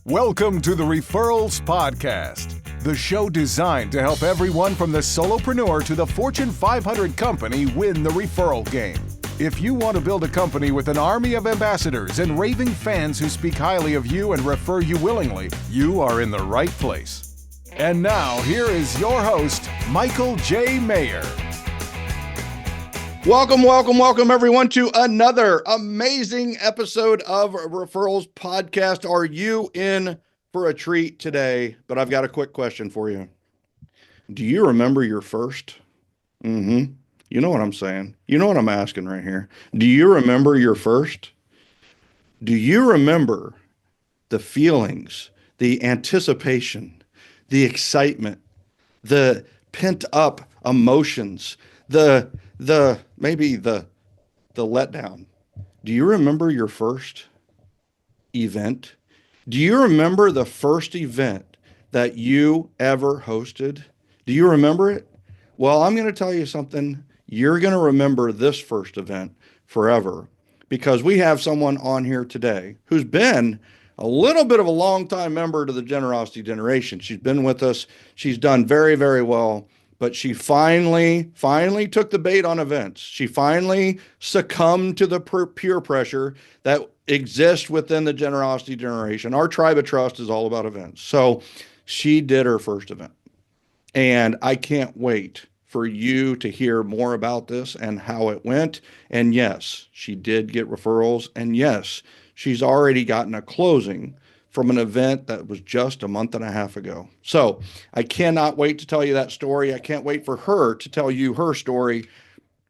Welcome to the Referrals Podcast, the show designed to help everyone from the solopreneur to the Fortune 500 company win the referral game. If you want to build a company with an army of ambassadors and raving fans who speak highly of you and refer you willingly, you are in the right place. And now, here is your host, Michael J. Maher. Welcome, everyone, to another amazing episode of Referrals Podcast. Are you in for a treat today? But I've got a quick question for you. Do you remember your first? You know what I'm saying. You know what I'm asking right here. Do you remember your first? Do you remember the feelings, the anticipation, the excitement, the pent up emotions, maybe the letdown? Do you remember your first event? Do you remember the first event that you ever hosted? Do you remember it? Well, I'm going to tell you something. You're going to remember this first event forever, because we have someone on here today who's been a little bit of a long-time member to the Generosity Generation. She's been with us. She's done very, very well. But she finally took the bait on events. She finally succumbed to the peer pressure that exists within the Generosity Generation. Our tribe of trust is all about events. So she did her first event. And I can't wait for you to hear more about this and how it went. And yes, she did get referrals. And yes, she's already gotten a closing from an event that was just a month and a half ago. So I cannot wait to tell you that story. I can't wait for her to tell you her story.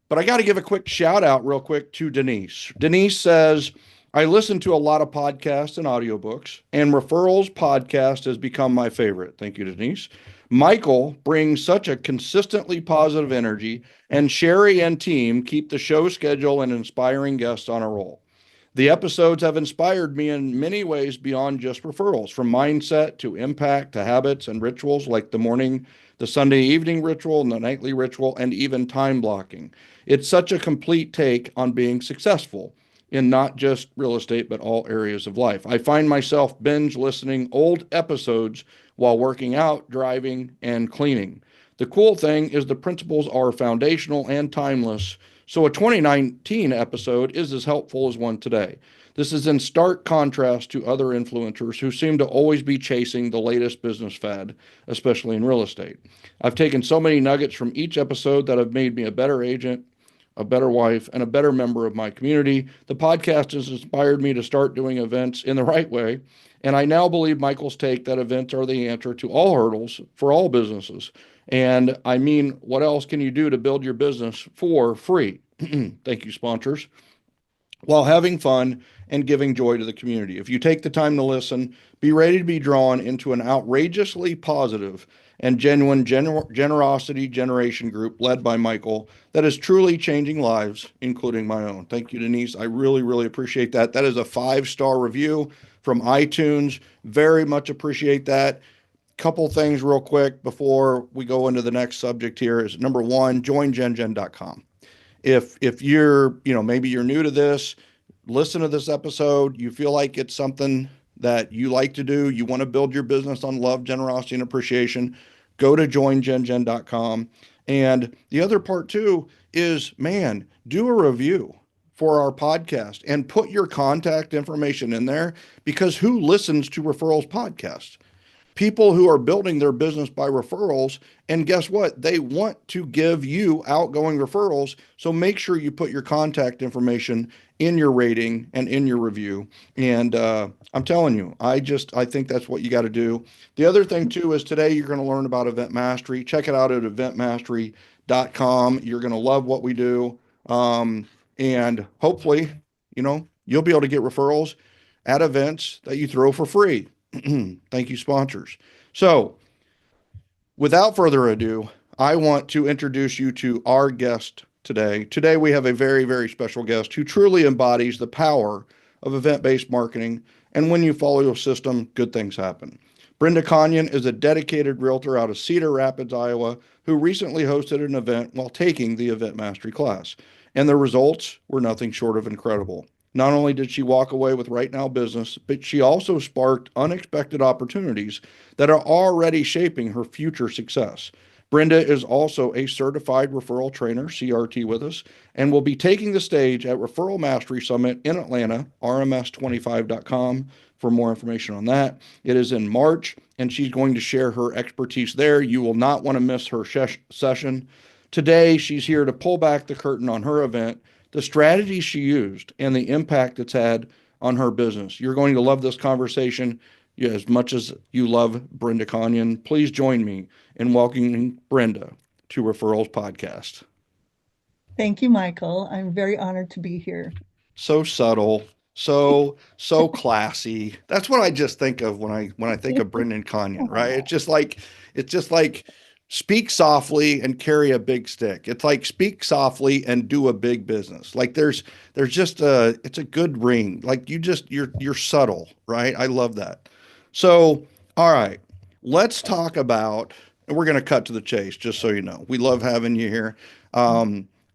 But I got to give a quick shout out real quick to Denise. Denise says, I listen to a lot of podcasts and audiobooks, and Referrals Podcast has become my favorite. Thank you, Denise. Michael brings such a consistently positive energy, and Sherry and team keep the show schedule and inspiring guests on a roll. The episodes have inspired me in many ways beyond just referrals, from mindset to impact to habits and rituals like the Sunday evening ritual and the nightly ritual, and even time blocking. It's such a complete take on being successful in not just real estate, but all areas of life. I find myself binge listening old episodes while working out, driving, and cleaning. The cool thing is the principles are foundational and timeless. So a 2019 episode is as helpful as one today. This is in stark contrast to other influencers who seem to always be chasing the latest business fad, especially in real estate. I've taken so many nuggets from each episode that have made me a better agent, a better wife, and a better member of my community. The podcast has inspired me to start doing events in the right way. And I now believe Michael's take that events are the answer to all hurdles for all businesses. And I mean, what else can you do to build your business for free? Thank you, sponsors. While having fun and giving joy to the community. If you take the time to listen, be ready to be drawn into an outrageously positive and genuine generosity generation group led by Michael that is truly changing lives, including my own. Thank you, Denise. I really, really appreciate that. That is a 5-star review from iTunes. Very much appreciate that. Couple things real quick before we go into the next subject here is, number one, joingengen.com. If you're, maybe you're new to this, listen to this episode, you feel like it's something that you like to do, you want to build your business on love, generosity, and appreciation, go to joingengen.com. And the other part too is, do a review for our podcast and put your contact information in there, because who listens to Referrals Podcasts? People who are building their business by referrals, and guess what? They want to give you outgoing referrals. So make sure you put your contact information in your rating and in your review. And I'm telling you, I think that's what you got to do. The other thing too is today you're going to learn about Event Mastery. Check it out at eventmastery.com. You're going to love what we do. And hopefully, you'll be able to get referrals at events that you throw for free. Thank you, sponsors. So without further ado, I want to introduce you to our guest today. Today, we have a very, very special guest who truly embodies the power of event-based marketing. And when you follow your system, good things happen. Brenda Conyn is a dedicated realtor out of Cedar Rapids, Iowa, who recently hosted an event while taking the Event Mastery class. And the results were nothing short of incredible. Not only did she walk away with right now business, but she also sparked unexpected opportunities that are already shaping her future success. Brenda is also a certified referral trainer, CRT, with us, and will be taking the stage at Referral Mastery Summit in Atlanta, rms25.com for more information on that. It is in March, and she's going to share her expertise there. You will not want to miss her session. Today, she's here to pull back the curtain on her event, the strategy she used, and the impact it's had on her business. You're going to love this conversation as much as you love Brenda Conyn. Please join me in welcoming Brenda to Referrals Podcast. Thank you, Michael. I'm very honored to be here. So subtle, so classy. That's what I just think of when I think of Brenda Conyn, right? It's just like speak softly and carry a big stick. It's like speak softly and do a big business. Like there's just it's a good ring. Like you're subtle, right? I love that. So, all right, let's talk about, and we're going to cut to the chase, just so you know. We love having you here.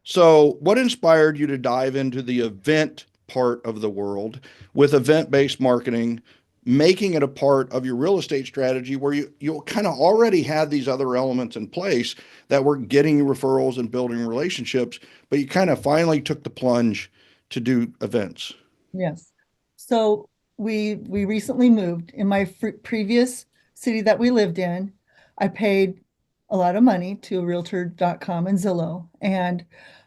So what inspired you to dive into the event part of the world with event-based marketing, making it a part of your real estate strategy where you kind of already had these other elements in place that were getting you referrals and building relationships, but you kind of finally took the plunge to do events? Yes. So we recently moved. In my previous city that we lived in, I paid a lot of money to Realtor.com and Zillow. And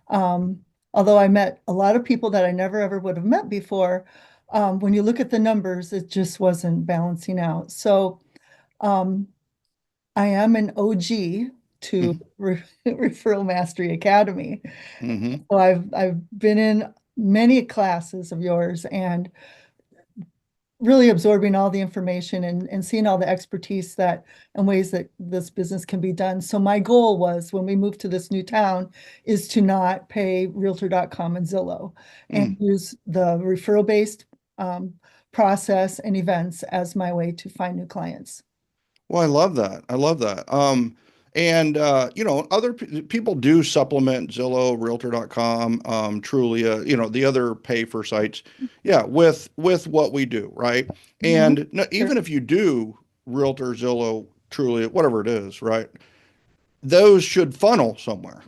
although I met a lot of people that I never ever would have met before, when you look at the numbers, it just wasn't balancing out. So I am an OG to Referral Mastery Academy. Mm-hmm. So I've been in many classes of yours and really absorbing all the information and seeing all the expertise that and ways that this business can be done. So my goal was when we moved to this new town is to not pay Realtor.com and Zillow and use the referral-based process and events as my way to find new clients. Well, I love that. I love that. And other people do supplement Zillow, Realtor.com, Trulia, the other pay for sites. Yeah, with what we do, right? And even if you do Realtor, Zillow, Trulia, whatever it is, right? Those should funnel somewhere,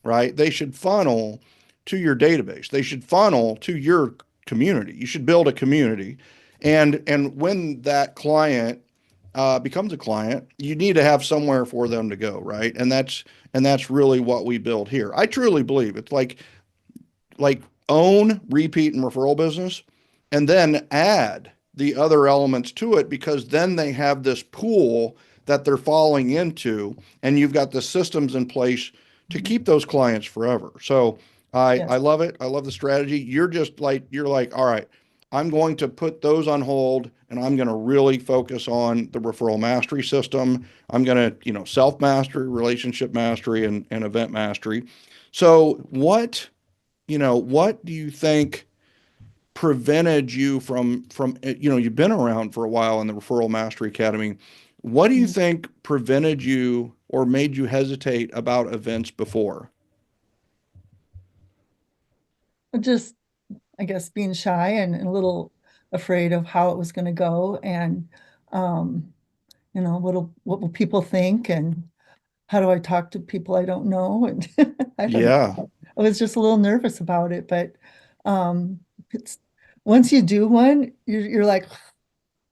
right? They should funnel to your database. They should funnel to your community. You should build a community. And when that client becomes a client, you need to have somewhere for them to go, right? And that's really what we build here. I truly believe it's like own, repeat, and referral business, and then add the other elements to it, because then they have this pool that they're falling into, and you've got the systems in place to keep those clients forever. So I love it. I love the strategy. You're like, all right, I'm going to put those on hold and I'm going to really focus on the referral mastery system. I'm going to, self-mastery, relationship mastery, and event mastery. So what do you think prevented you from, you've been around for a while in the Referral Mastery Academy. What do you think prevented you or made you hesitate about events before? Just, I guess, being shy and a little afraid of how it was going to go, and what will people think, and how do I talk to people I don't know? And I don't Yeah. know. I was just a little nervous about it, but it's once you do one, you're like,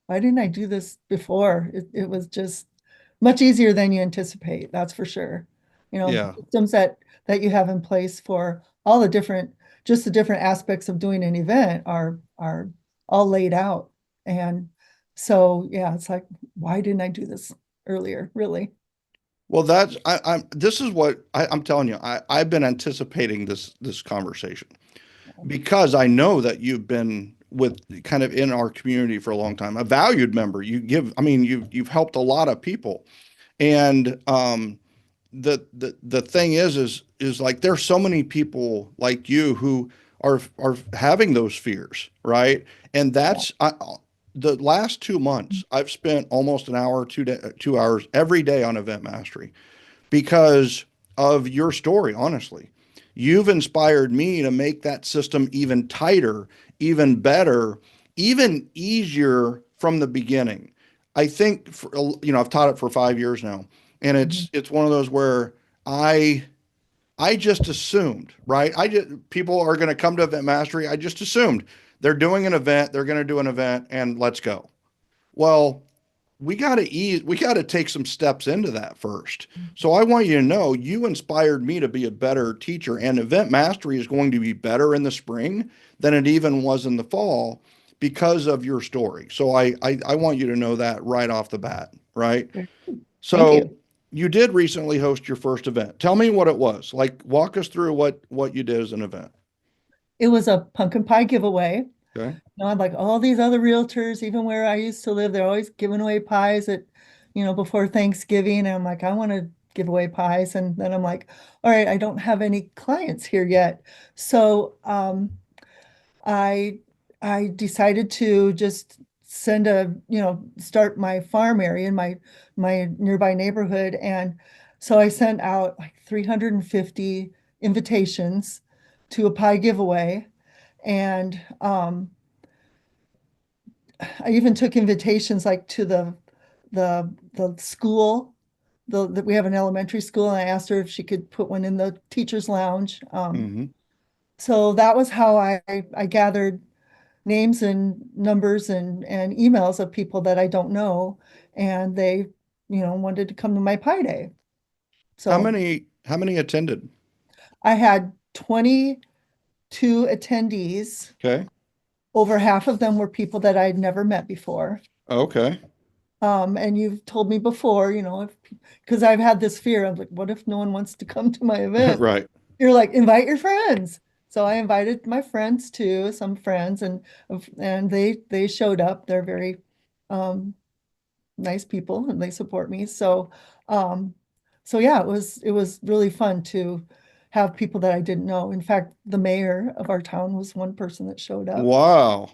why didn't I do this before? It was just much easier than you anticipate, that's for sure. Yeah. Systems that you have in place for all the different aspects of doing an event are all laid out. And so, yeah, it's like, why didn't I do this earlier, really? Well, this is what I'm telling you. I've been anticipating this conversation because I know that you've been with kind of in our community for a long time, a valued member. You've helped a lot of people. And the thing is like there's so many people like you who are having those fears, right? And the last 2 months I've spent almost an hour, 2 hours every day on event mastery because of your story. Honestly, you've inspired me to make that system even tighter, even better, even easier from the beginning. I think I've taught it for 5 years now, and Mhm. it's one of those where I I just assumed, right? People are going to come to Event Mastery. I just assumed they're doing an event, they're going to do an event, and let's go. Well, we got to take some steps into that first. So I want you to know you inspired me to be a better teacher, and Event Mastery is going to be better in the spring than it even was in the fall because of your story. So I want you to know that right off the bat, right? Thank So you. you did recently host your first event. Tell me what it was. Like, walk us through what you did as an event. It was a pumpkin pie giveaway. Okay. Like all these other realtors, even where I used to live, they're always giving away pies before Thanksgiving. And I'm like, I want to give away pies. And then I'm like, all right, I don't have any clients here yet. So I I decided to just start my farm area in my nearby neighborhood. And so I sent out like 350 invitations to a pie giveaway. And I even took invitations like to the school. We have an elementary school, and I asked her if she could put one in the teacher's lounge. Mm-hmm. So that was how I gathered names and numbers and emails of people that I don't know, and they, wanted to come to my pie day. How So many attended? I had 22 attendees. Okay. Over half of them were people that I'd never met before. Okay. And you've told me before, if because I've had this fear of like, what if no one wants to come to my event? Right. You're like, invite your friends. So I invited my friends too, some friends, and they showed up. They're very um, nice people, and they support me. Um, so yeah, it was really fun to have people that I didn't know. In fact, the mayor of our town was one person that showed up. Wow.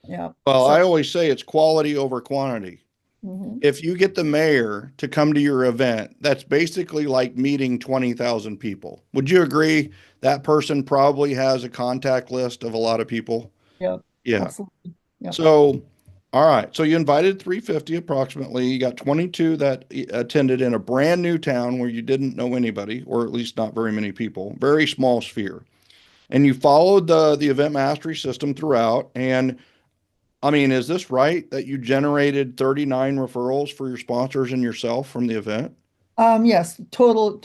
Yeah. Well, So I always say it's quality over quantity. mhm. If you get the mayor to come to your event, that's basically like meeting 20,000 people. Would you agree that person probably has a contact list of a lot of people? Yep, Yeah. absolutely. Yep. So, all right. So you invited 350 approximately. You got 22 that attended in a brand new town where you didn't know anybody, or at least not very many people, very small sphere. And you followed the event mastery system throughout. And I mean, is this right that you generated 39 referrals for your sponsors and yourself from the event? Yes, total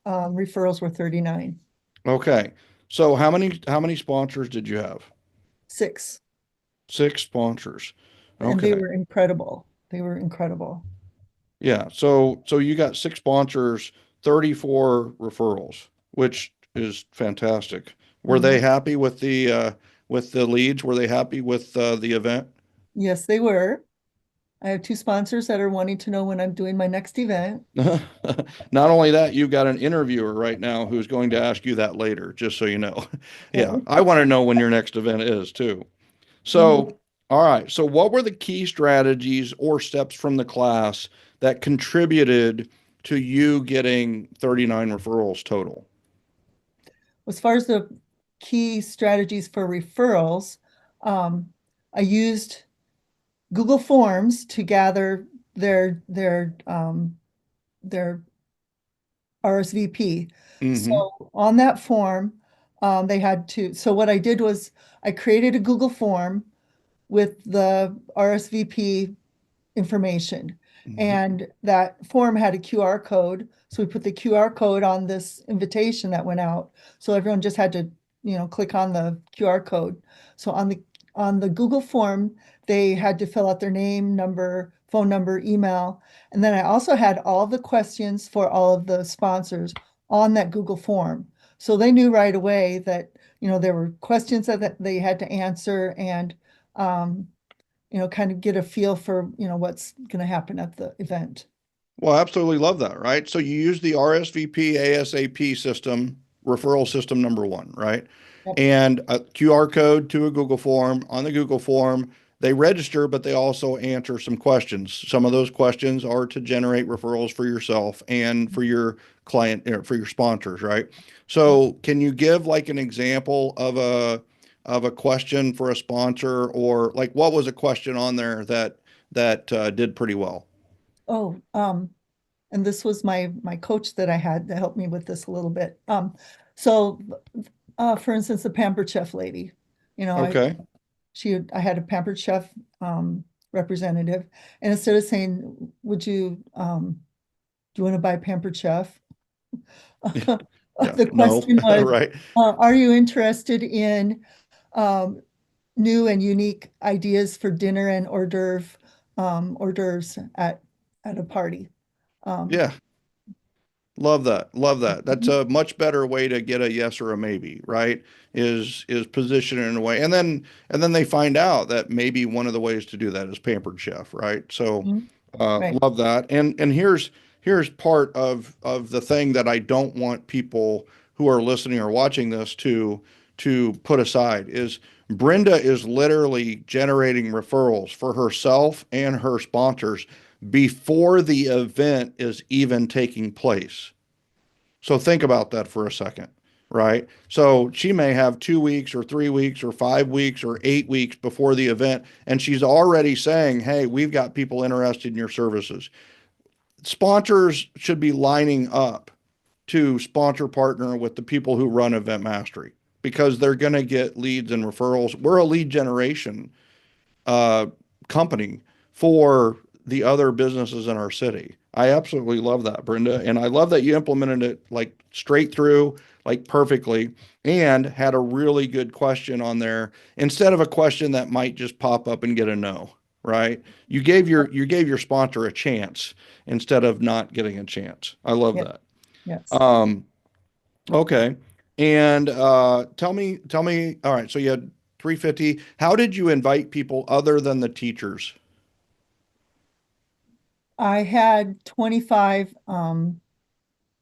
referrals were 39. Okay. So how many sponsors did you have? 6. Six sponsors. And they Okay. were incredible. They were incredible. Yeah. So you got six sponsors, 34 referrals, which is fantastic. Were they Mhm. happy with the leads? Were they happy with the event? Yes, they were. I have 2 sponsors that are wanting to know when I'm doing my next event. Not only that, you've got an interviewer right now who's going to ask you that later, just so you know. Yeah, Okay. I want to know when your next event is too. Mhm. So, all right. So, what were the key strategies or steps from the class that contributed to you getting 39 referrals total? As far as the key strategies for referrals, um, I used Google Forms to gather their RSVP. Mm-hmm. So on that form, so what I did was I created a Google form with the RSVP information. Mm-hmm. And that form had a QR code. So we put the QR code on this invitation that went out. So everyone just had to, click on the QR code. So on the Google form, they had to fill out their name, number, phone number, email. And then I also had all the questions for all of the sponsors on that Google form. So they knew right away that, there were questions that they had to answer, and um, kind of get a feel for, what's going to happen at the event. Well, I absolutely love that, right? So you use the RSVP ASAP system, referral system number one, right? Yep. And a QR code to a Google form. On the Google form, they register, but they also answer some questions. Some of those questions are to generate referrals for yourself and for your client, for your sponsors, right? Yep. So can you give like an example of of a question for a sponsor, or like what was a question on there that did pretty well? Oh, and this was my coach that I had to help me with this a little bit. So for instance, the Pampered Chef lady, you know, Okay. I had a Pampered Chef representative, and instead of saying, "Would you do you want to buy Pampered Chef?" Yeah. The No. question was, Right. "Are you interested in um, new and unique ideas for dinner and hors d'oeuvres at a party?" Um, Yeah. Love that. Love that. That's a much better way to get a yes or a maybe, right? Is position it in a way. And then they find out that maybe one of the ways to do that is Pampered Chef, right? So mhm, right. love that. And here's part of the thing that I don't want people who are listening or watching this to put aside is Brenda is literally generating referrals for herself and her sponsors before the event is even taking place. So think about that for a second, right? So she may have 2 weeks or 3 weeks or 5 weeks or 8 weeks before the event, and she's already saying, "Hey, we've got people interested in your services." Sponsors should be lining up to sponsor partner with the people who run Event Mastery because they're going to get leads and referrals. We're a lead generation uh, company for the other businesses in our city. I absolutely love that, Brenda. And I love that you implemented it like straight through, like perfectly, and had a really good question on there instead of a question that might just pop up and get a no, right? You gave your sponsor a chance instead of not getting a chance. I love Yeah, that. yes. Um, okay. And tell me, all right, so you had 350. How did you invite people other than the teachers? I had 25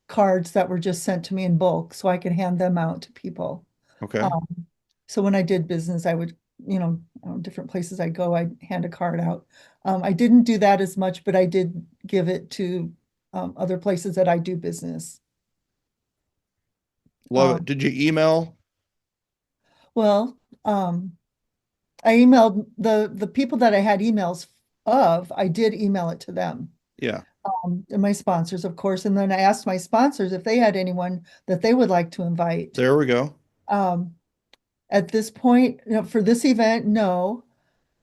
cards that were just sent to me in bulk so I could hand them out to people. Okay. Um, so when I did business, I would, different places I go, I'd hand a card out. I didn't do that as much, but I did give it to other places that I do business. Love it. Um, Did you email? well, um, I emailed the people that I had emails of, I did email it to them. Yeah. And my sponsors, of course. And then I asked my sponsors if they had anyone that they would like to invite. There we go. Um, at this point, for this event, no,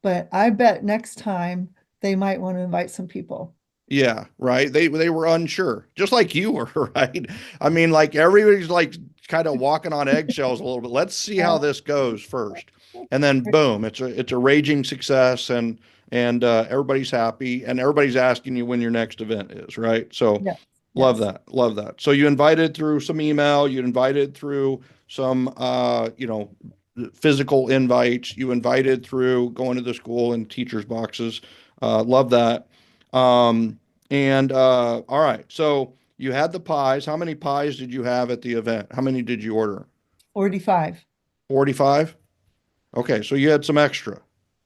but I bet next time they might want to invite some people. Yeah, right. They were unsure, just like you were, right? I mean, like everybody's like kind of walking on eggshells a little bit. Let's see how Yeah. this goes first. And then boom, it's a raging success and everybody's happy and everybody's asking you when your next event is, right? So Yes. love Yes. that. Love that. So you invited through some email, you invited through some physical invites, you invited through going to the school and teachers boxes. Love that. And all right, so you had the pies. How many pies did you have at the event? How many did you order? 45. 45? Okay, so you had some extra.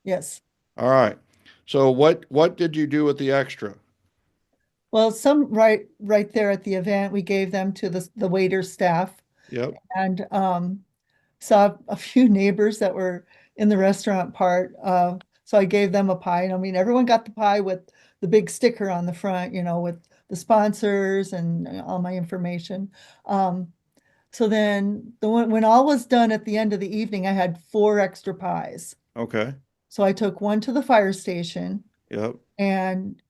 Yes. All right. So what did you do with the extra? Well, some right there at the event, we gave them to the waiter staff Yep. and saw a few neighbors that were in the restaurant part. So I gave them a pie. And I mean, everyone got the pie with the big sticker on the front, with the sponsors and all my information. So then when all was done at the end of the evening, I had 4 extra pies. Okay. So I took one to the fire station Yep. and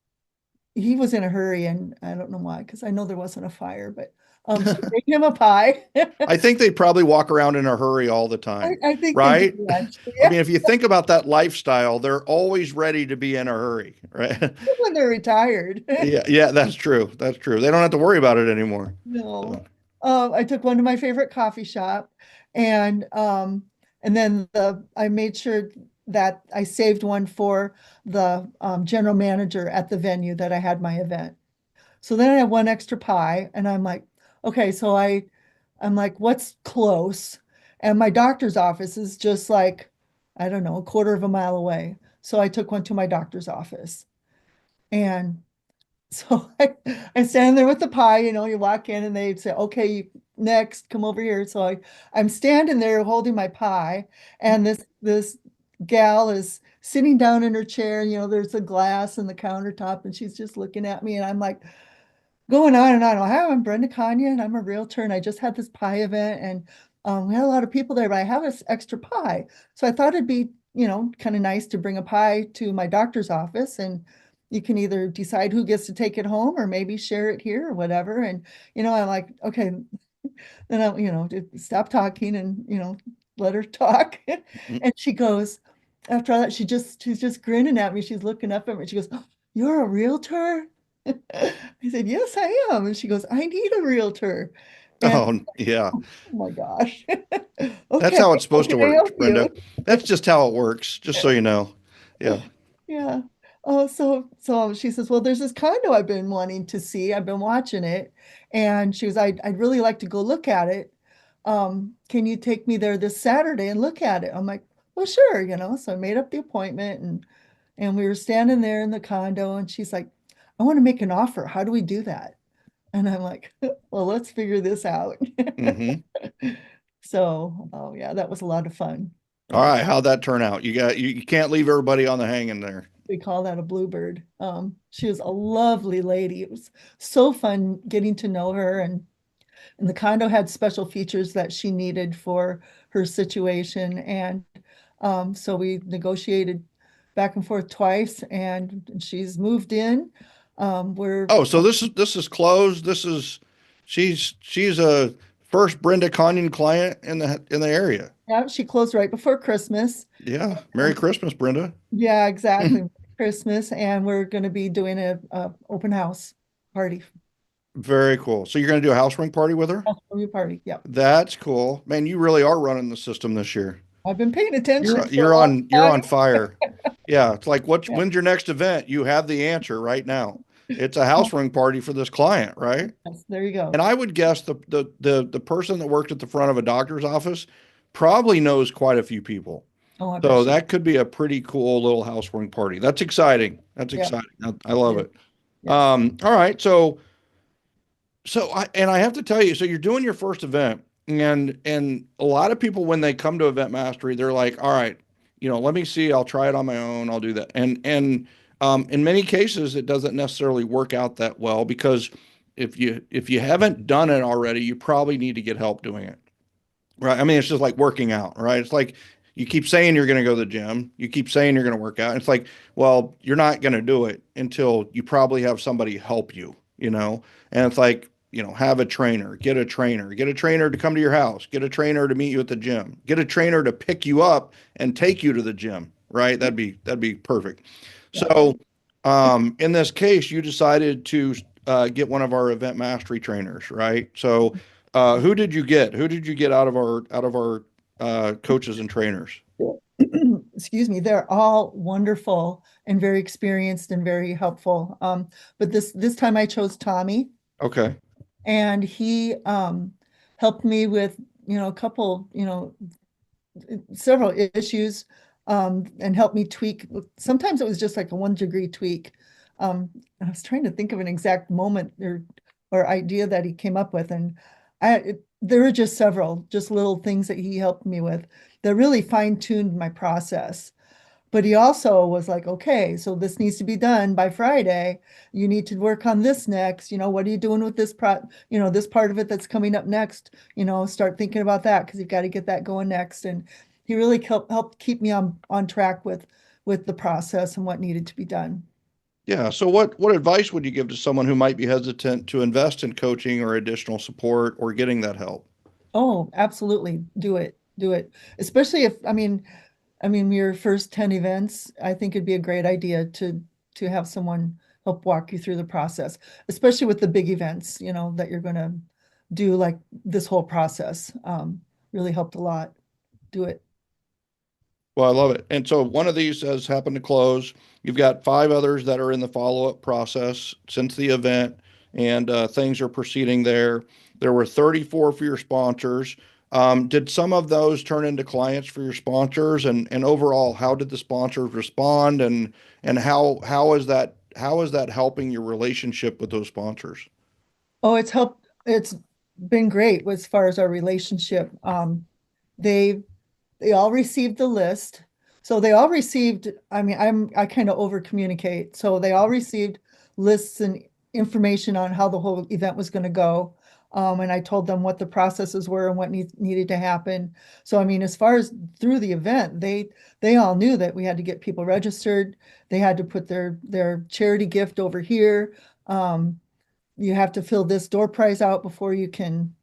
he was in a hurry and I don't know why, because I know there wasn't a fire, but so I gave him a pie. I think they probably walk around in a hurry all the I, time, I think they do right? actually. I Yeah, mean, if you think about that lifestyle, they're always ready to be in a hurry, right? when they're retired. Yeah, yeah, that's true. That's true. They don't have to worry about it anymore. No. So, I took one to my favorite coffee shop and then I made sure that I saved one for the general manager at the venue that I had my event. So then I had 1 extra pie and I'm like, okay, I'm like, what's close? And my doctor's office is just like, I don't know, a quarter of a mile away. So I took one to my doctor's office. And so I stand there with the pie, you walk in and they say, okay, next, come over here. So I'm standing there holding my pie, and this gal is sitting down in her chair. You know, there's a glass in the countertop, and she's just looking at me, and I'm like going on and on. Hi, I'm Brenda Conyn. I'm a realtor, and I just had this pie event, and we had a lot of people there, but I have this extra pie. So I thought it'd be, you know, kind of nice to bring a pie to my doctor's office, and you can either decide who gets to take it home or maybe share it here or whatever. And, you know, I'm like, okay, then I, you know, stop talking and, you know, let her talk. And she goes, after all that, she's just grinning at me. She's looking up at me. She goes, "Oh, you're a realtor?" I said, "Yes, I am." And she goes, "I need a realtor." And Oh, yeah. oh my gosh. That's Okay, how it's how supposed to can I work, help you? Brenda. That's just how it works, just so you know. Yeah. Yeah. Oh, so she says, "Well, there's this condo I've been wanting to see. I've been watching it." And she was, I'd really like to go look at it. Can you take me there this Saturday and look at it?" I'm like, "Well, sure, you know." So I made up the appointment, and we were standing there in the condo, and she's like, "I want to make an offer. How do we do that?" And I'm like, "Well, let's figure this out." Hmm. So, oh yeah, that was a lot of fun. All Yeah. right. How'd that turn out? You can't leave everybody on the hanging there. We call that a bluebird. She was a lovely lady. It was so fun getting to know her, and the condo had special features that she needed for her situation. And so we negotiated back and forth twice, and she's moved in. We're Oh, so this is closed. She's a first Brenda Conyn client in the area. Yeah, she closed right before Christmas. Yeah. Merry Um, Christmas, Brenda. yeah, exactly. Christmas, and we're going to be doing a open house party. Very cool. So you're going to do a house ring party with her? House warming party. Yep. That's cool. Man, you really are running the system this year. I've been paying attention You're for you're a long on you're time. on fire. Yeah, it's like Yeah. when's your next event? You have the answer right now. It's a house ring party for this client, right? Yes, there you go. And I would guess the person that worked at the front of a doctor's office probably knows quite a few people. Oh, I bet So she. that could be a pretty cool little house ring party. That's exciting. That's Yeah, exciting. I love yeah, it. yeah. All right. So I have to tell you, so you're doing your first event, and a lot of people when they come to Event Mastery, they're like, all right, let me see, I'll try it on my own, I'll do that. And in many cases, it doesn't necessarily work out that well because if you haven't done it already, you probably need to get help doing it. Right. I mean, it's just like working out, right? It's like you keep saying you're going to go to the gym. You keep saying you're going to work out. It's like, well, you're not going to do it until you probably have somebody help you. And it's like, have a trainer, get a trainer, get a trainer to come to your house, get a trainer to meet you at the gym, get a trainer to pick you up and take you to the gym, right? That'd be perfect. Yeah. So, in this case, you decided to get one of our event mastery trainers, right? So, who did you get? Who did you get out of our coaches and trainers? Excuse me, they're all wonderful and very experienced and very helpful. But this time I chose Tommy, Okay. and he helped me with, a couple, several issues, and helped me tweak. Sometimes it was just like a 1 degree tweak. I was trying to think of an exact moment or idea that he came up with, and there were just several, just little things that he helped me with that really fine-tuned my process. But he also was like, "Okay, so this needs to be done by Friday. You need to work on this next. What are you doing with this part of it that's coming up next? Start thinking about that because you've got to get that going next." And he really helped keep me on track with the process and what needed to be done. Yeah. So what advice would you give to someone who might be hesitant to invest in coaching or additional support or getting that help? Oh, absolutely. Do it. Do it. Especially if, your first 10 events, I think it'd be a great idea to have someone help walk you through the process, especially with the big events, that you're going to do, like this whole process. Really helped a lot. Do it. Well, I love it. And so one of these has happened to close. You've got five others that are in the follow-up process since the event, and things are proceeding there. There were 34 for your sponsors. Did some of those turn into clients for your sponsors? And overall, how did the sponsors respond? And how is that helping your relationship with those sponsors? Oh, it's helped. It's been great as far as our relationship. They they all received the list. So they all received, I mean, I kind of over communicate. So they all received lists and information on how the whole event was going to go. And I told them what the processes were and what needed to happen. So I mean, as far as through the event, they all knew that we had to get people registered. They had to put their charity gift over here. You have to fill this door prize out before you can,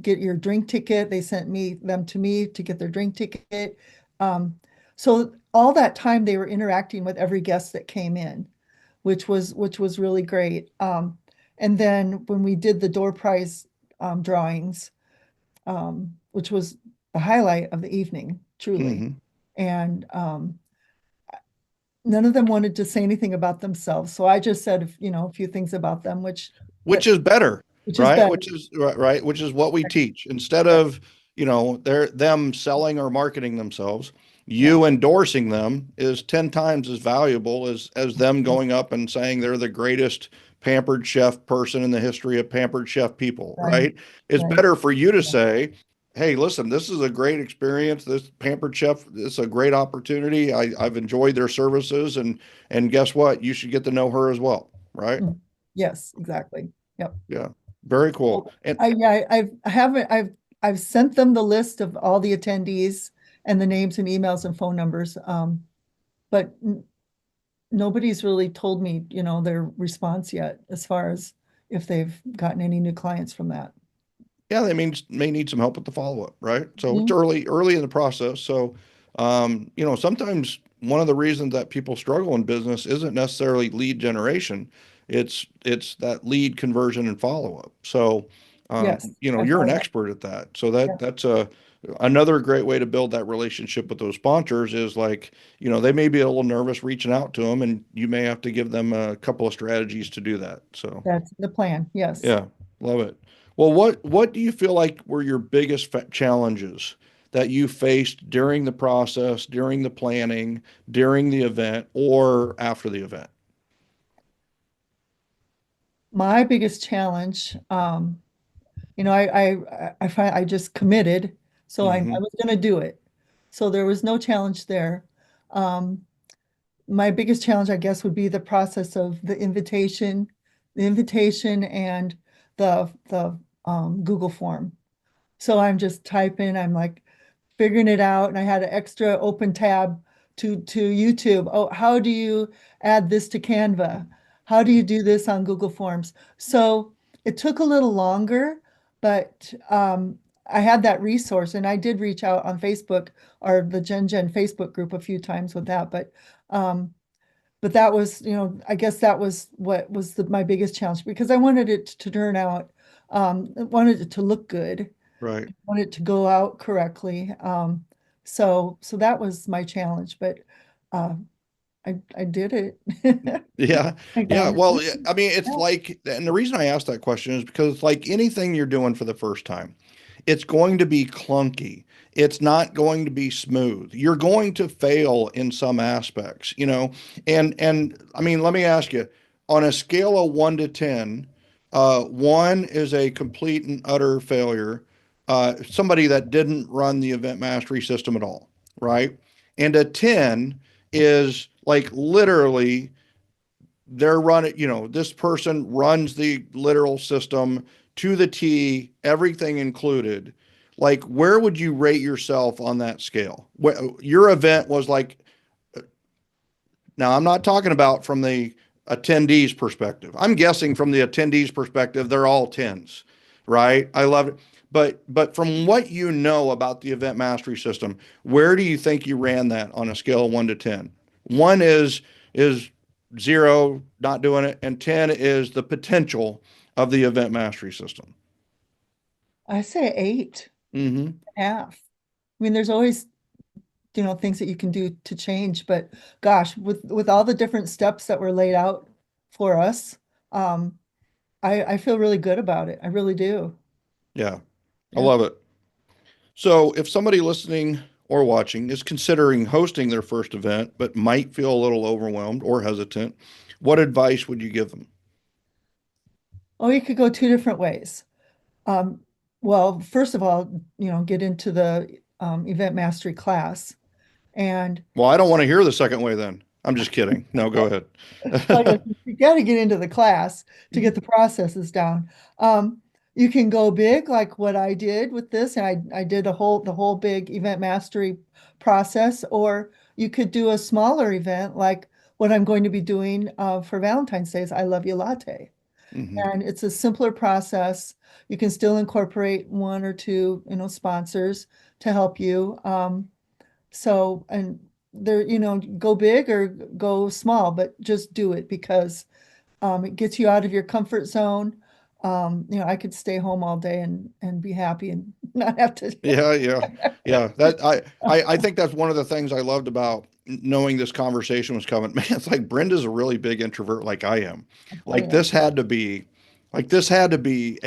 get your drink ticket. They sent them to me to get their drink ticket. Um, so all that time they were interacting with every guest that came in, which was really great. And then when we did the door prize drawings, which was the highlight of the evening, truly. Hmm. And none of them wanted to say anything about themselves. So I just said, a few things about them, Which that is better, which is right? better. Which is right, which is what we teach. Instead Yeah, of, them selling or marketing themselves, yeah, you endorsing them is 10 times as valuable as them going up and saying they're the greatest pampered chef person in the history of pampered chef people, right, right? It's right. better for you to Yeah. say, hey, listen, this is a great experience. This pampered chef, this is a great opportunity. I've enjoyed their services, and guess what? You should get to know her as well, right? Mm. Yes, exactly. Yep. Yeah, very cool. So And I haven't, I've sent them the list of all the attendees and the names and emails and phone numbers. But nobody's really told me, their response yet as far as if they've gotten any new clients from that. yeah, they may need some help with the follow-up, right? So it's Mhm. early in the process. So, sometimes one of the reasons that people struggle in business isn't necessarily lead generation. It's that lead conversion and follow-up. So, Yes, I you're an find that. expert at that. So Yeah, that's another great way to build that relationship with those sponsors is like, they may be a little nervous reaching out to them, and you may have to give them a couple of strategies to do that. So. that's the plan. Yes. Yeah, love it. Well, what do you feel like were your biggest challenges that you faced during the process, during the planning, during the event, or after the event? My biggest challenge, I find I just committed, so I Hmm. was going to do it. So there was no challenge there. Um, my biggest challenge, I guess, would be the process of the invitation and the Google form. So I'm just typing, I'm like figuring it out, and I had an extra open tab to YouTube. Oh, how do you add this to Canva? How do you do this on Google Forms? So it took a little longer, but I had that resource, and I did reach out on Facebook or the Gen Facebook group a few times with that, but that was, I guess that was what was my biggest challenge because I wanted it to turn out, I wanted it to look good, Right. want it to go out correctly. So that was my challenge, but uh, I did it. Yeah. I Yeah. got Well, it. I mean, it's Yeah. like, and the reason I asked that question is because it's like anything you're doing for the first time, it's going to be clunky. It's not going to be smooth. You're going to fail in some aspects, and I mean, let me ask you, on a scale of 1 to 10, one is a complete and utter failure, somebody that didn't run the event mastery system at all, right? And a 10 is like literally they're running, this person runs the literal system to the T, everything included. Like, where would you rate yourself on that scale? Your event was like, now I'm not talking about from the attendees perspective. I'm guessing from the attendees perspective, they're all tens, right? I love it. But from what you know about the event mastery system, where do you think you ran that on a scale of 1 to 10? One is zero, not doing it, and 10 is the potential of the event mastery system. I say 8.5. I mean, there's always, things that you can do to change, but gosh, with all the different steps that were laid out for us, um, I feel really good about it. I really do. Yeah, I Yeah. love it. So if somebody listening or watching is considering hosting their first event, but might feel a little overwhelmed or hesitant, what advice would you give them? Oh, you could go two different ways. Um, well, first of all, get into the event mastery class. And Well, I don't want to hear the second way then. I'm just kidding. No, go like, ahead. you got to get into the class to get the processes down. You can go big, like what I did with this, and I did the whole big event mastery process, or you could do a smaller event, like what I'm going to be doing for Valentine's Day is I Love You Latte. Hmm. And it's a simpler process. You can still incorporate one or two, sponsors to help you. And there, go big or go small, but just do it because it gets you out of your comfort zone. I could stay home all day and be happy and not have to. Yeah, yeah, yeah. I think that's one of the things I loved about knowing this conversation was coming. Man, it's like Brenda's a really big introvert, like I am. Oh Like yeah. this had to be, like this had to be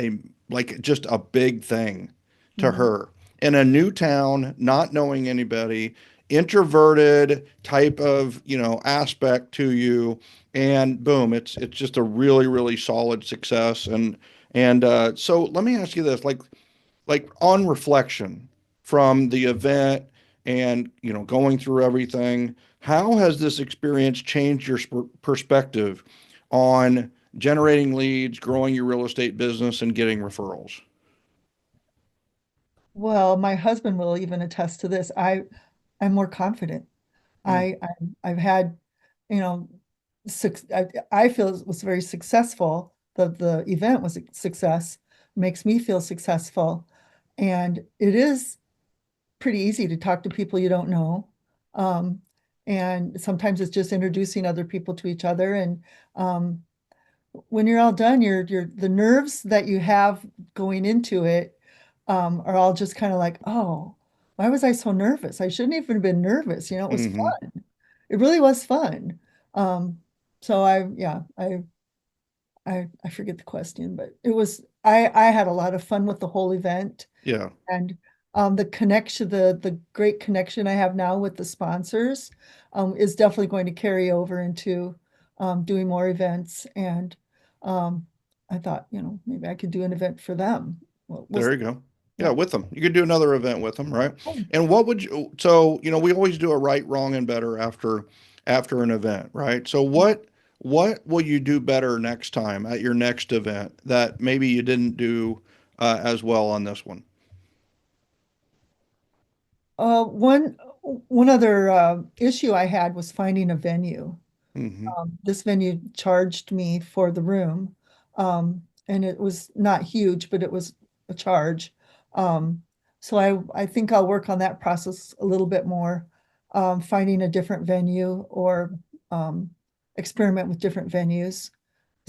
just a big thing to Mhm. her in a new town, not knowing anybody, introverted type of aspect to you, and boom, it's just a really really solid success. And so let me ask you this, like on reflection from the event and going through everything, how has this experience changed your perspective on generating leads, growing your real estate business, and getting referrals? Well, my husband will even attest to this. I'm more confident. Mm. I've had, you know, I feel it was very successful. The event was a success, makes me feel successful. And it is pretty easy to talk to people you don't know. Um, and sometimes it's just introducing other people to each other. And when you're all done, the nerves that you have going into it are all just kind of like, oh, why was I so nervous? I shouldn't even have been nervous. It was Hmm. fun. It really was fun. Um, so yeah, I forget the question, but I had a lot of fun with the whole event. Yeah. And the connection, the great connection I have now with the sponsors is definitely going to carry over into doing more events. And um, I thought, maybe I could do an event for them. We'll There see. you go. Yeah, Yeah. with them. You could do another event with them, right? And what would you, so, we always do a right, wrong, and better after an event, right? So what will you do better next time at your next event that maybe you didn't do as well on this one? One other issue I had was finding a venue. Hmm. This venue charged me for the room. And it was not huge, but it was a charge. Um, so I think I'll work on that process a little bit more, finding a different venue or um, experiment with different venues.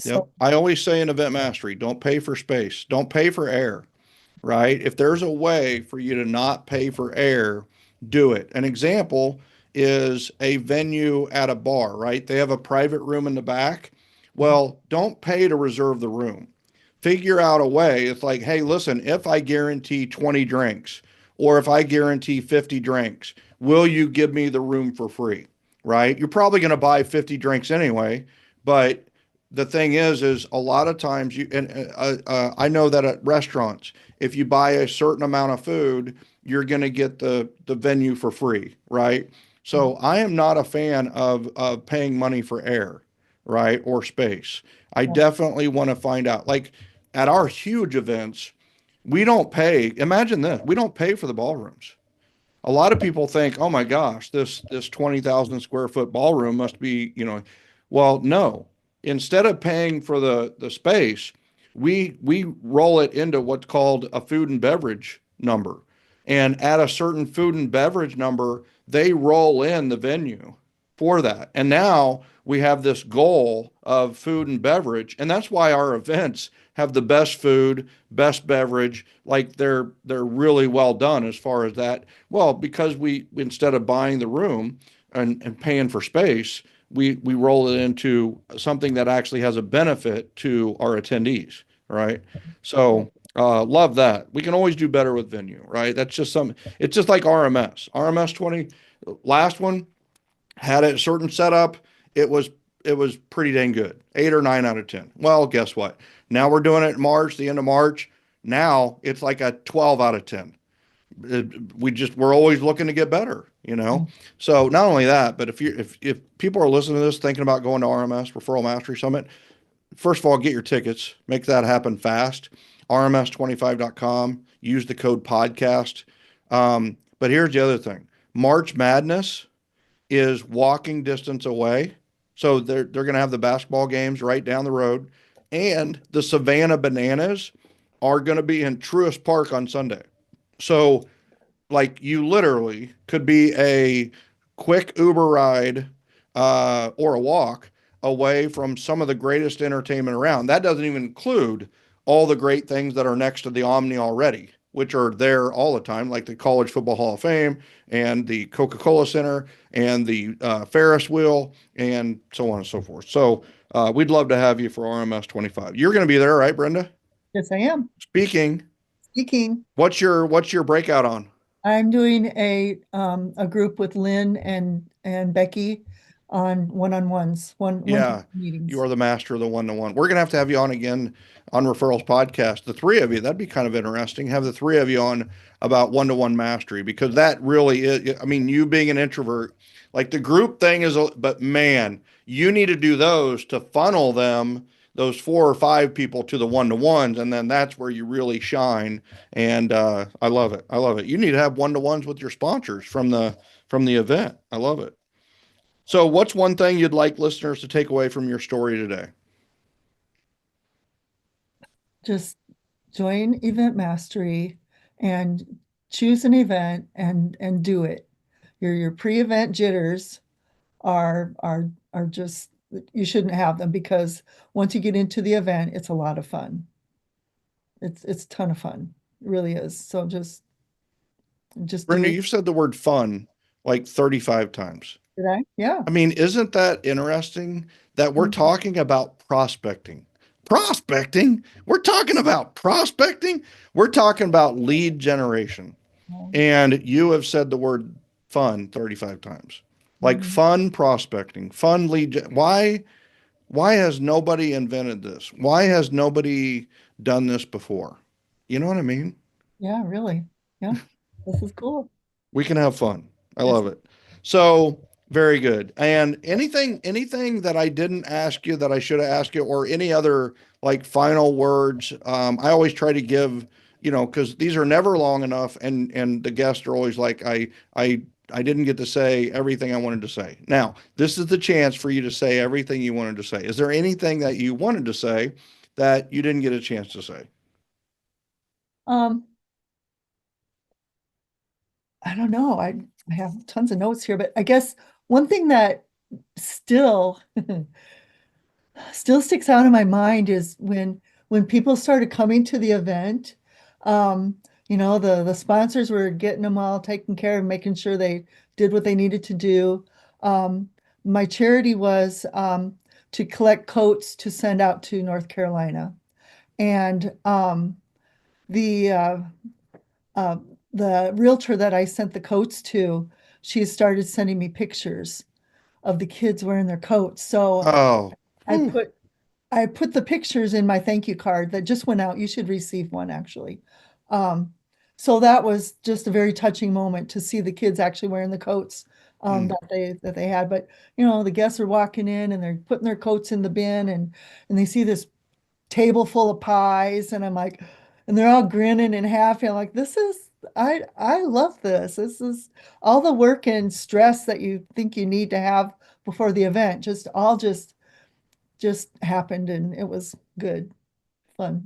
Yep. So, I always say in event mastery, don't pay for space, don't pay for air, right? If there's a way for you to not pay for air, do it. An example is a venue at a bar, right? They have a private room in the back. Well, don't pay to reserve the room. Figure out a way. It's like, hey, listen, if I guarantee 20 drinks or if I guarantee 50 drinks, will you give me the room for free? Right? You're probably going to buy 50 drinks anyway, but the thing is a lot of times I know that at restaurants, if you buy a certain amount of food, you're going to get the venue for free, right? So I am not a fan of paying money for air, right, or space. I yeah, definitely want to find out. Like at our huge events, we don't pay. Imagine this: we don't pay for the ballrooms. A lot of people think, "Oh my gosh, this 20,000 square foot ballroom must be, well, no. Instead of paying for the space, we roll it into what's called a food and beverage number. And at a certain food and beverage number, they roll in the venue for that. And now we have this goal of food and beverage, and that's why our events have the best food, best beverage, like they're really well done as far as that. Well, because we instead of buying the room and paying for space, we roll it into something that actually has a benefit to our attendees, right? yeah, So love that. We can always do better with venue, right? That's just something. It's just like RMS. RMS 20, last one had a certain setup. It was it was pretty dang good. 8 or 9 out of 10. Well, guess what? Now we're doing it in March, the end of March. Now it's like a 12 out of 10. We're always looking to get better, you know? So not only that, but if people are listening to this thinking about going to RMS Referral Mastery Summit, first of all, get your tickets, make that happen fast. RMS25.com, use the code podcast. But here's the other thing. March Madness is walking distance away. So they're going to have the basketball games right down the road. And the Savannah Bananas are going to be in Truist Park on Sunday. So, like, you literally could be a quick Uber ride or a walk away from some of the greatest entertainment around. That doesn't even include all the great things that are next to the Omni already, which are there all the time, like the College Football Hall of Fame and the Coca-Cola Center and the Ferris wheel and so on and so forth. So we'd love to have you for RMS 25. You're going to be there, right, Brenda? Yes, I am. Speaking, Speaking, what's your breakout on? I'm doing a group with Lynn and Becky on one-on-ones, Yeah, meetings. you are the master of the one-to-one. We're going to have you on again on Referrals Podcast. The three of you, that'd be kind of interesting. Have the three of you on about one-to-one mastery, because that really is, I mean, you being an introvert, like the group thing is, but man, you need to do those to funnel them, those 4 or 5 people to the one-to-ones. And then that's where you really shine. And I love it. I love it. You need to have one-to-ones with your sponsors from the event. I love it. So, what's one thing you'd like listeners to take away from your story today? Just join Event Mastery and choose an event and do it. Your pre-event jitters are just, you shouldn't have them, because once you get into the event, it's a lot of fun. It's a ton of fun. It really is. So just Brenda, do it. you've said the word fun like 35 times. Did I? Yeah. I mean, isn't that interesting that we're talking about prospecting? Prospecting? We're talking about prospecting. We're talking about lead generation. And you have said the word fun 35 times. Like fun prospecting, fun lead. Why has nobody invented this? Why has nobody done this before? You know what I mean? Yeah, really. Yeah. This is cool. We can have fun. I It's love it. So very good. And anything that I didn't ask you that I should have asked you, or any other like final words? I always try to give, because these are never long enough, and the guests are always like, I didn't get to say everything I wanted to say. Now, this is the chance for you to say everything you wanted to say. Is there anything that you wanted to say that you didn't get a chance to say? um I don't know. I have tons of notes here, but I guess one thing that still still sticks out in my mind is when people started coming to the event. um the sponsors were getting them all taken care of, making sure they did what they needed to do. My charity was to collect coats to send out to North Carolina. And the uh, uh, the realtor that I sent the coats to, she started sending me pictures of the kids wearing their coats. So Oh, I put I put the pictures in my thank you card that just went out. You should receive one, actually. Um, so that was just a very touching moment to see the kids actually wearing the coats that they had. But the guests are walking in and they're putting their coats in the bin, and they see this table full of pies, and I'm like, and they're all grinning and happy. I'm like, I love this. This is all the work and stress that you think you need to have before the event, just happened, and it was good, fun.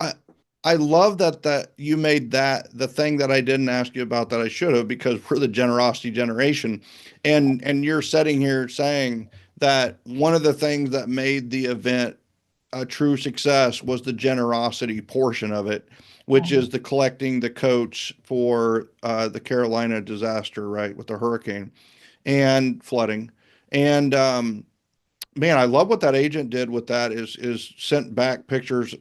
I love that you made that the thing that I didn't ask you about that I should have, because we're the generosity generation. And you're sitting here saying that one of the things that made the event a true success was the generosity portion of it, which is the collecting the coats for the Carolina disaster, right, with the hurricane and flooding. And man, I love what that agent did with that, is sent back pictures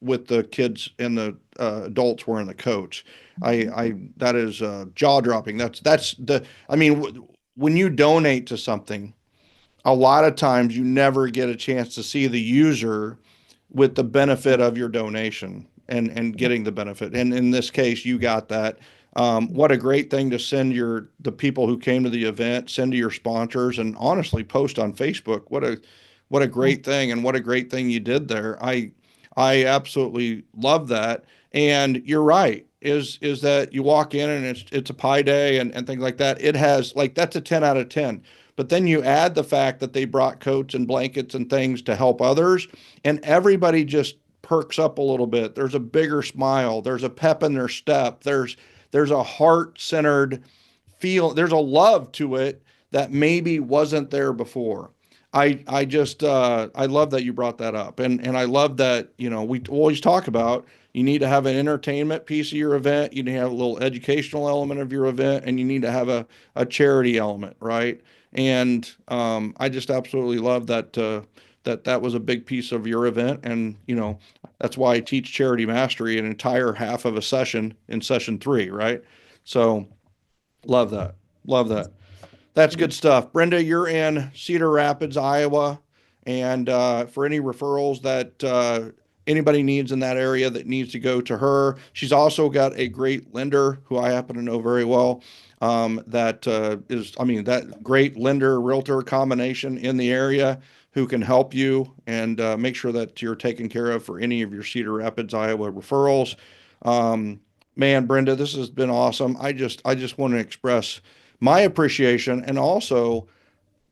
with the kids and the adults wearing the coats. I that is jaw dropping. That's the. I mean, when you donate to something, a lot of times you never get a chance to see the user with the benefit of your donation. and getting the benefit. And in this case, you got that. What a great thing to send the people who came to the event, send to your sponsors, and honestly post on Facebook. What a great thing, and what a great thing you did there. I absolutely love that. And you're right, is that you walk in and it's a pie day and things like that. It has, like, that's a 10 out of 10. But then you add the fact that they brought coats and blankets and things to help others, and everybody just perks up a little bit. There's a bigger smile. There's a pep in their step. There's a heart-centered feel. There's a love to it that maybe wasn't there before. I just I love that you brought that up, and I love that, we always talk about, you need to have an entertainment piece of your event, you need to have a little educational element of your event, and you need to have a charity element, right? And I just absolutely love that that was a big piece of your event, and that's why I teach Charity Mastery an entire half of a session in session 3, right? So love that, love that. That's good stuff. Brenda, you're in Cedar Rapids, Iowa. And for any referrals that anybody needs in that area that needs to go to her, she's also got a great lender who I happen to know very well. That great lender realtor combination in the area who can help you and make sure that you're taken care of for any of your Cedar Rapids, Iowa referrals. Man, Brenda, this has been awesome. I just want to express my appreciation, and also,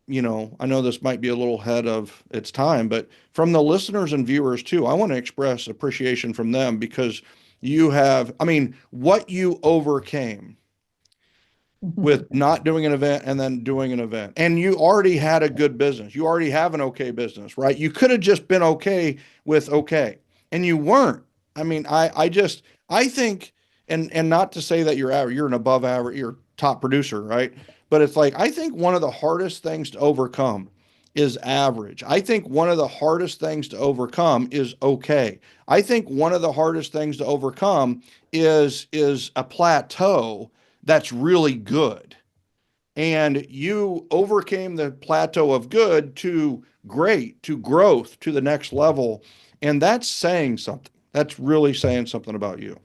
I know this might be a little ahead of its time, but from the listeners and viewers too, I want to express appreciation from them, because what you overcame with not doing an event and then doing an event. And you already had a good business. You already have an okay business, right? You could have just been okay with okay, and you weren't. I think, and not to say that you're average, you're an above average, you're top producer, right? But it's like, I think one of the hardest things to overcome is average. I think one of the hardest things to overcome is okay. I think one of the hardest things to overcome is a plateau that's really good. And you overcame the plateau of good to great, to growth, to the next level. And that's saying something. That's really saying something about you.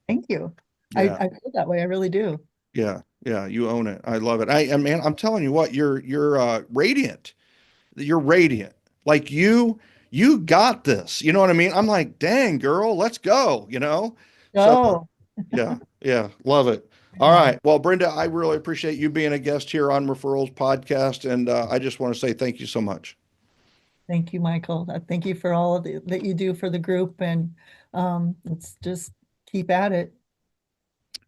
Thank you. Yeah. I feel that way. I really do. Yeah. Yeah. You own it. I love it. Man, I'm telling you what, you're radiant. You're radiant. Like you got this. You know what I mean? I'm like, dang, girl, let's go, So Oh, yeah. Yeah. Love it. All right. Well, Brenda, I really appreciate you being a guest here on Referrals Podcast. And I just want to say thank you so much. thank you, Michael. Thank you for all of that you do for the group. And let's just keep at it.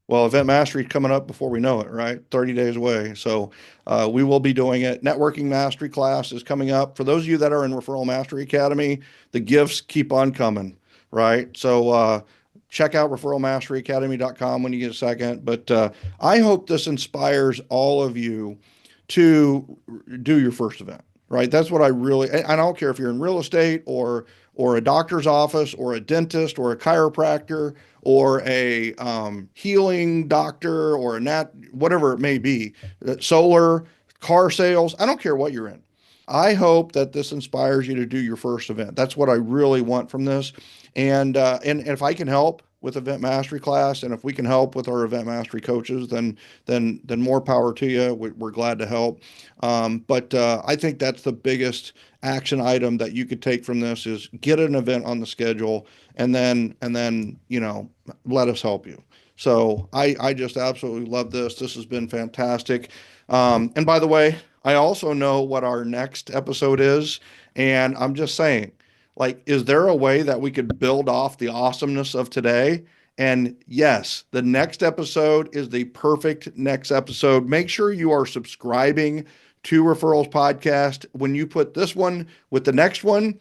Well, Event Mastery is coming up before we know it, right? 30 days away. So we will be doing it. Networking Mastery class is coming up. For those of you that are in Referral Mastery Academy, the gifts keep on coming, right? So check out referralmasteryacademy.com when you get a second. But I hope this inspires all of you to do your first event, right? That's what I don't care if you're in real estate or a doctor's office or a dentist or a chiropractor or a healing doctor or whatever it may be, solar, car sales. I don't care what you're in. I hope that this inspires you to do your first event. That's what I really want from this. And if I can help with Event Mastery class, and if we can help with our Event Mastery coaches, then more power to you. We're glad to help. But I think that's the biggest action item that you could take from this is get an event on the schedule, and then let us help you. So I just absolutely love this. This has been fantastic. And by the way, I also know what our next episode is, and I'm just saying, like, is there a way that we could build off the awesomeness of today? And yes, the next episode is the perfect next episode. Make sure you are subscribing to Referrals Podcast. When you put this one with the next one,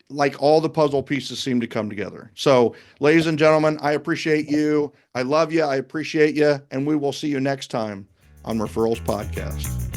like, all the puzzle pieces seem to come together. So, ladies and gentlemen, I appreciate you. I love you. I appreciate you. And we will see you next time on Referrals Podcast.